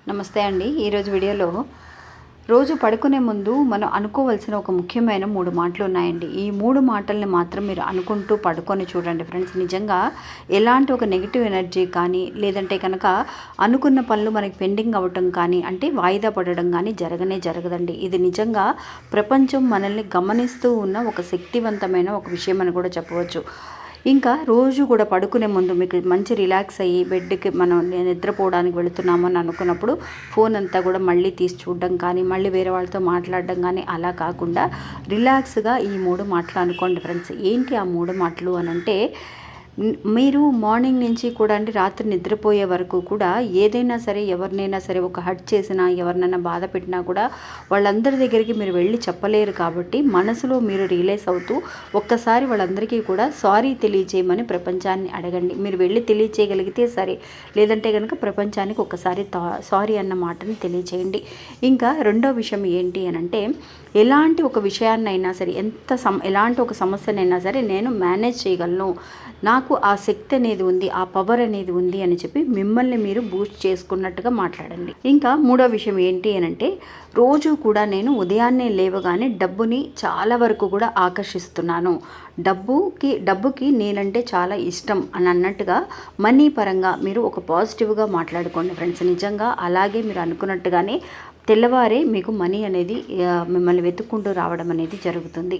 నమస్తే అండి. ఈరోజు వీడియోలో రోజు పడుకునే ముందు మనం అనుకోవాల్సిన ఒక ముఖ్యమైన 3 మాటలు ఉన్నాయండి. ఈ 3 మాటల్ని మాత్రం మీరు అనుకుంటూ పడుకొని చూడండి ఫ్రెండ్స్. నిజంగా ఎలాంటి ఒక నెగిటివ్ ఎనర్జీ కానీ, లేదంటే కనుక అనుకున్న పనులు మనకి పెండింగ్ అవ్వటం కానీ, అంటే వాయిదా పడడం కానీ జరగదండి. ఇది నిజంగా ప్రపంచం మనల్ని గమనిస్తూ ఉన్న ఒక శక్తివంతమైన ఒక విషయం అని కూడా చెప్పవచ్చు. ఇంకా రోజు కూడా పడుకునే ముందు మీకు మంచి రిలాక్స్ అయ్యి బెడ్‌కి మనం నిద్రపోవడానికి వెళుతున్నాము అని అనుకున్నప్పుడు ఫోన్ అంతా కూడా మళ్ళీ తీసి చూడడం కానీ, మళ్ళీ వేరే వాళ్ళతో మాట్లాడడం కానీ అలా కాకుండా రిలాక్స్‌గా ఈ 3 మాటలు అనుకోండి ఫ్రెండ్స్. ఏంటి ఆ 3 మాటలు అనంటే, మీరు మార్నింగ్ నుంచి కూడా అంటే రాత్రి నిద్రపోయే వరకు కూడా ఏదైనా సరే, ఎవరినైనా సరే ఒక హర్ట్ చేసినా, ఎవరినైనా బాధ పెట్టినా కూడా వాళ్ళందరి దగ్గరికి మీరు వెళ్ళి చెప్పలేరు కాబట్టి మనసులో మీరు రియలైజ్ అవుతూ ఒక్కసారి వాళ్ళందరికీ కూడా సారీ తెలియజేయమని ప్రపంచాన్ని అడగండి. మీరు వెళ్ళి తెలియచేయగలిగితే సరే, లేదంటే కనుక ప్రపంచానికి ఒక్కసారి సారీ అన్న మాటని తెలియచేయండి. ఇంకా రెండో విషయం ఏంటి అనంటే, ఎలాంటి ఒక విషయాన్నైనా సరే, ఎలాంటి ఒక సమస్యనైనా సరే నేను మేనేజ్ చేయగలను, నాకు ఆ శక్తి అనేది ఉంది, ఆ పవర్ అనేది ఉంది అని చెప్పి మిమ్మల్ని మీరు బూస్ట్ చేసుకున్నట్టుగా మాట్లాడండి. ఇంకా మూడో విషయం ఏంటి అనంటే, రోజు కూడా నేను ఉదయాన్నే లేవగానే డబ్బుని చాలా వరకు కూడా ఆకర్షిస్తున్నాను, డబ్బుకి నేనంటే చాలా ఇష్టం అని అన్నట్టుగా మనీ పరంగా మీరు ఒక పాజిటివ్గా మాట్లాడుకోండి ఫ్రెండ్స్. నిజంగా అలాగే మీరు అనుకున్నట్టుగానే తెల్లవారే మీకు మనీ అనేది మిమ్మల్ని వెతుక్కుంటూ రావడం అనేది జరుగుతుంది.